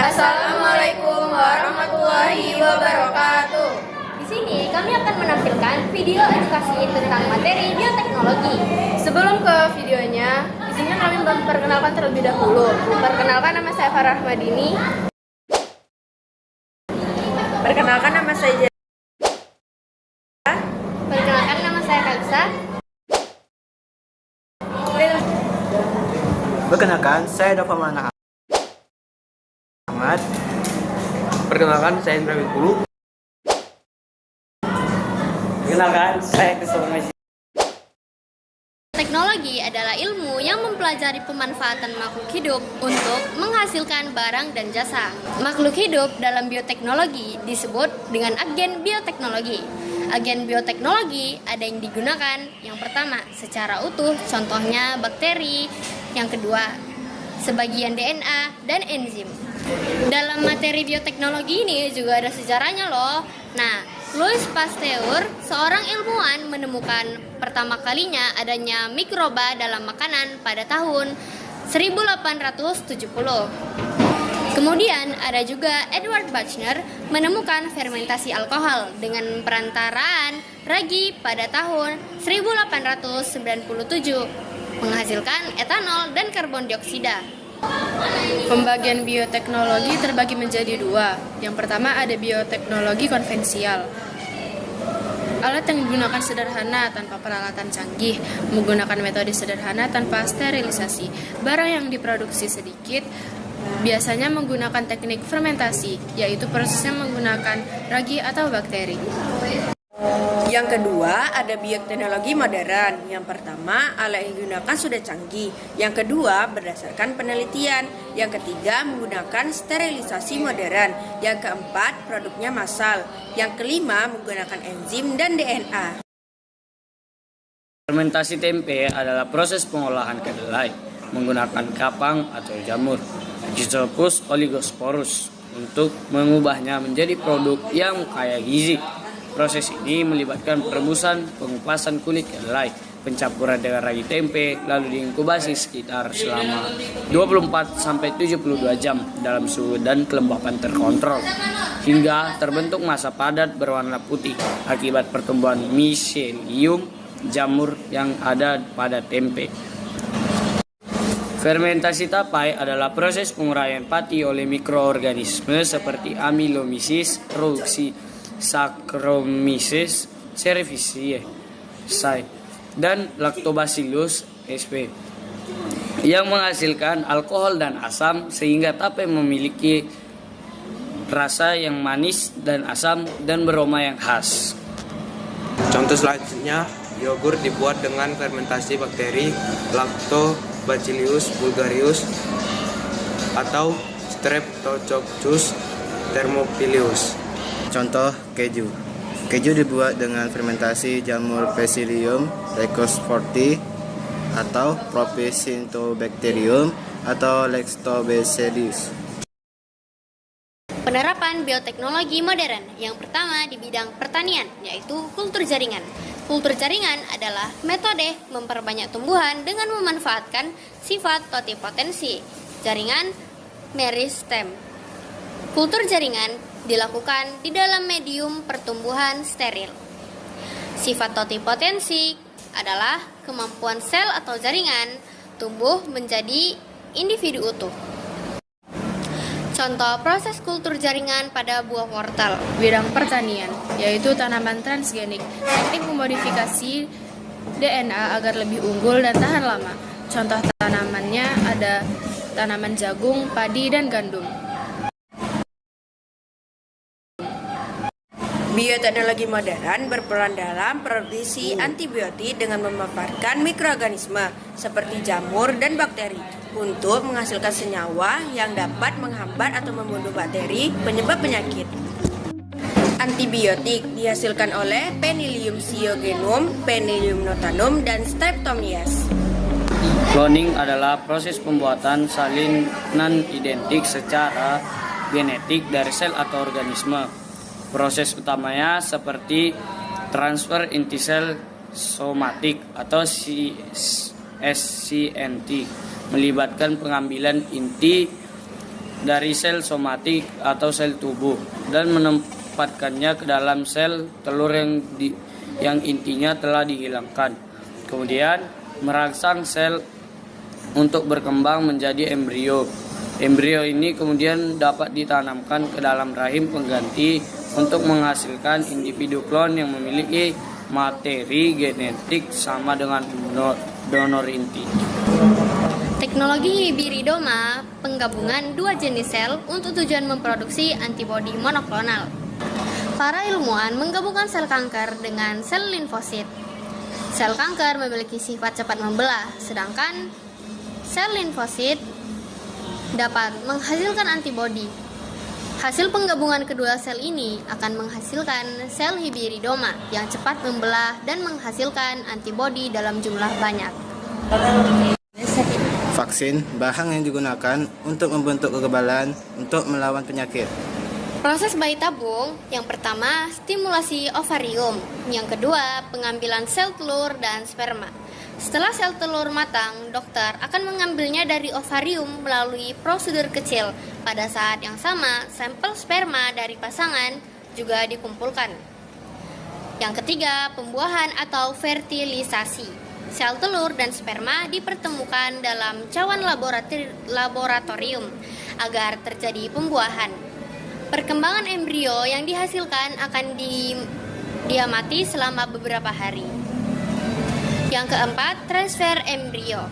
Assalamualaikum warahmatullahi wabarakatuh. Di sini kami akan menampilkan video edukasi tentang materi bioteknologi. Sebelum ke videonya, izinkan kami memperkenalkan terlebih dahulu. Perkenalkan, nama saya Farah Madini. Perkenalkan, nama saya Perkenalkan, nama saya Kalisa. Perkenalkan, saya Dava Maulana Ahmad. Perkenalkan, saya Indra Winkulu. Perkenalkan, saya Christopher Messi. Teknologi adalah ilmu yang mempelajari pemanfaatan makhluk hidup untuk menghasilkan barang dan jasa. Makhluk hidup dalam bioteknologi disebut dengan agen bioteknologi. Agen bioteknologi ada yang digunakan yang pertama secara utuh, contohnya bakteri. Yang kedua, sebagian DNA dan enzim. Dalam materi bioteknologi ini juga ada sejarahnya loh. Nah, Louis Pasteur, seorang ilmuwan, menemukan pertama kalinya adanya mikroba dalam makanan pada tahun 1870. Kemudian ada juga Edward Buchner menemukan fermentasi alkohol dengan perantaraan ragi pada tahun 1897, menghasilkan etanol dan karbon dioksida. Pembagian bioteknologi terbagi menjadi dua. Yang pertama ada bioteknologi konvensial. Alat yang digunakan sederhana tanpa peralatan canggih, menggunakan metode sederhana tanpa sterilisasi. Barang yang diproduksi sedikit, biasanya menggunakan teknik fermentasi, yaitu prosesnya menggunakan ragi atau bakteri. Yang kedua, ada bioteknologi modern. Yang pertama, alat yang digunakan sudah canggih. Yang kedua, berdasarkan penelitian. Yang ketiga, menggunakan sterilisasi modern. Yang keempat, produknya massal. Yang kelima, menggunakan enzim dan DNA. Fermentasi tempe adalah proses pengolahan kedelai menggunakan kapang atau jamur Rhizopus oligosporus untuk mengubahnya menjadi produk yang kaya gizi. Proses ini melibatkan perebusan, pengupasan kulit kedelai, pencampuran dengan ragi tempe, lalu diinkubasi sekitar selama 24-72 jam dalam suhu dan kelembapan terkontrol, hingga terbentuk massa padat berwarna putih akibat pertumbuhan miselium jamur yang ada pada tempe. Fermentasi tapai adalah proses penguraian pati oleh mikroorganisme seperti amilomyces, produksi Saccharomyces cerevisiae dan Lactobacillus sp. yang menghasilkan alkohol dan asam sehingga tape memiliki rasa yang manis dan asam dan beraroma yang khas. Contoh selanjutnya, yogurt dibuat dengan fermentasi bakteri Lactobacillus bulgarius atau Streptococcus thermophilus. Contoh keju. Keju dibuat dengan fermentasi jamur Bacillium leucosporti atau Propicintobacterium atau Lactobacillus. Penerapan bioteknologi modern yang pertama di bidang pertanian, yaitu kultur jaringan. Kultur jaringan adalah metode memperbanyak tumbuhan dengan memanfaatkan sifat totipotensi jaringan meristem. Kultur jaringan dilakukan di dalam medium pertumbuhan steril. Sifat totipotensi adalah kemampuan sel atau jaringan tumbuh menjadi individu utuh. Contoh proses kultur jaringan pada buah wortel. Bidang pertanian, yaitu tanaman transgenik, teknik memodifikasi DNA agar lebih unggul dan tahan lama. Contoh tanamannya ada tanaman jagung, padi, dan gandum. Bioteknologi modern berperan dalam produksi antibiotik dengan memanfaatkan mikroorganisme seperti jamur dan bakteri untuk menghasilkan senyawa yang dapat menghambat atau membunuh bakteri penyebab penyakit. Antibiotik dihasilkan oleh Penicillium cyanogenum, Penicillium notatum, dan Streptomyces. Cloning adalah proses pembuatan salinan identik secara genetik dari sel atau organisme. Proses utamanya seperti transfer intisel somatik atau SCNT, melibatkan pengambilan inti dari sel somatik atau sel tubuh dan menempatkannya ke dalam sel telur yang intinya telah dihilangkan. Kemudian merangsang sel untuk berkembang menjadi embrio. Embrio ini kemudian dapat ditanamkan ke dalam rahim pengganti untuk menghasilkan individu klon yang memiliki materi genetik sama dengan donor inti. Teknologi hibiridoma penggabungan dua jenis sel untuk tujuan memproduksi antibodi monoklonal. Para ilmuwan menggabungkan sel kanker dengan sel limfosit. Sel kanker memiliki sifat cepat membelah, sedangkan sel limfosit dapat menghasilkan antibodi. Hasil penggabungan kedua sel ini akan menghasilkan sel hibiridoma yang cepat membelah dan menghasilkan antibodi dalam jumlah banyak. Vaksin bahan yang digunakan untuk membentuk kekebalan untuk melawan penyakit. Proses bayi tabung, yang pertama stimulasi ovarium, yang kedua pengambilan sel telur dan sperma. Setelah sel telur matang, dokter akan mengambilnya dari ovarium melalui prosedur kecil. Pada saat yang sama, sampel sperma dari pasangan juga dikumpulkan. Yang ketiga, pembuahan atau fertilisasi. Sel telur dan sperma dipertemukan dalam cawan laboratorium agar terjadi pembuahan. Perkembangan embrio yang dihasilkan akan diamati selama beberapa hari. Yang keempat, transfer embrio.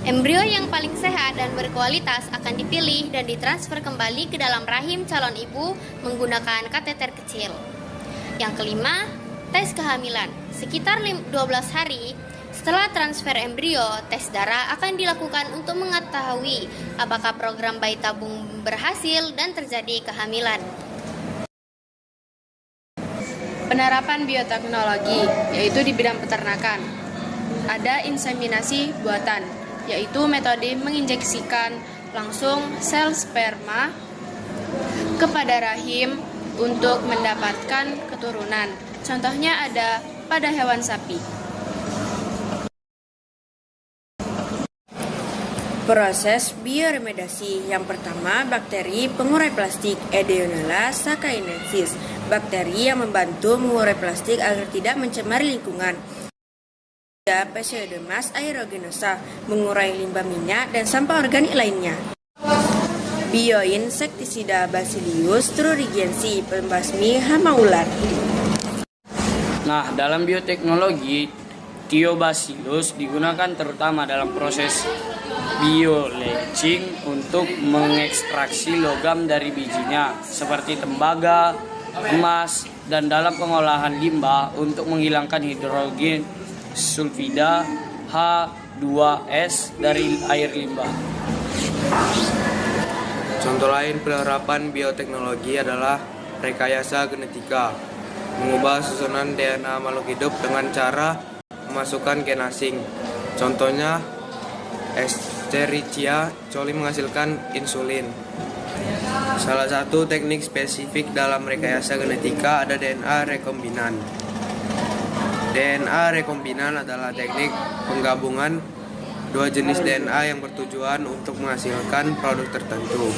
Embrio yang paling sehat dan berkualitas akan dipilih dan ditransfer kembali ke dalam rahim calon ibu menggunakan kateter kecil. Yang kelima, tes kehamilan. Sekitar 12 hari setelah transfer embrio, tes darah akan dilakukan untuk mengetahui apakah program bayi tabung berhasil dan terjadi kehamilan. Penerapan bioteknologi, yaitu di bidang peternakan. Ada inseminasi buatan, yaitu metode menginjeksikan langsung sel sperma kepada rahim untuk mendapatkan keturunan. Contohnya ada pada hewan sapi. Proses bioremediasi. Yang pertama, bakteri pengurai plastik Edeonella sakaiensis. Bakteri yang membantu mengurai plastik agar tidak mencemari lingkungan. Ketiga, Pseudomonas aeruginosa, mengurai limbah minyak dan sampah organik lainnya. Bioinsektisida Bacillus thuringiensis, pembasmi hama ular. Nah, dalam bioteknologi, Thiobacillus digunakan terutama dalam proses bioleaching untuk mengekstraksi logam dari bijinya seperti tembaga, emas, dan dalam pengolahan limbah untuk menghilangkan hidrogen sulfida H2S dari air limbah. Contoh lain penerapan bioteknologi adalah rekayasa genetika, mengubah susunan DNA makhluk hidup dengan cara memasukkan gen asing. Contohnya Escherichia coli menghasilkan insulin. Salah satu teknik spesifik dalam rekayasa genetika ada DNA rekombinan. DNA rekombinan adalah teknik penggabungan dua jenis DNA yang bertujuan untuk menghasilkan produk tertentu.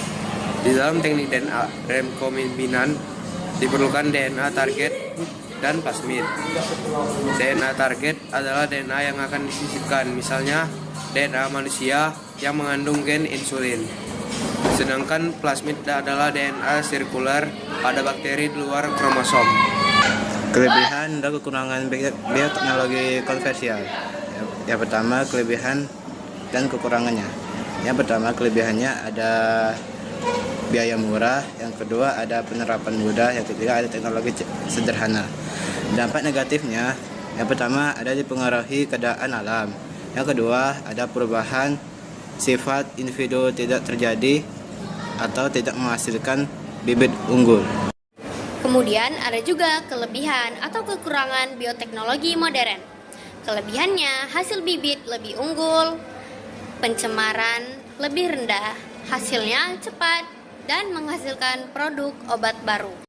Di dalam teknik DNA rekombinan diperlukan DNA target dan plasmid. DNA target adalah DNA yang akan disisipkan, misalnya DNA manusia yang mengandung gen insulin. Sedangkan plasmid adalah DNA sirkular pada bakteri di luar kromosom. Kelebihan dan kekurangan bioteknologi konvensional. Yang pertama, kelebihan dan kekurangannya. Yang pertama, kelebihannya ada biaya murah, yang kedua ada penerapan mudah, yang ketiga ada teknologi sederhana. Dampak negatifnya, yang pertama ada dipengaruhi keadaan alam. Yang kedua, ada perubahan sifat individu tidak terjadi atau tidak menghasilkan bibit unggul. Kemudian ada juga kelebihan atau kekurangan bioteknologi modern. Kelebihannya, hasil bibit lebih unggul, pencemaran lebih rendah, hasilnya cepat, dan menghasilkan produk obat baru.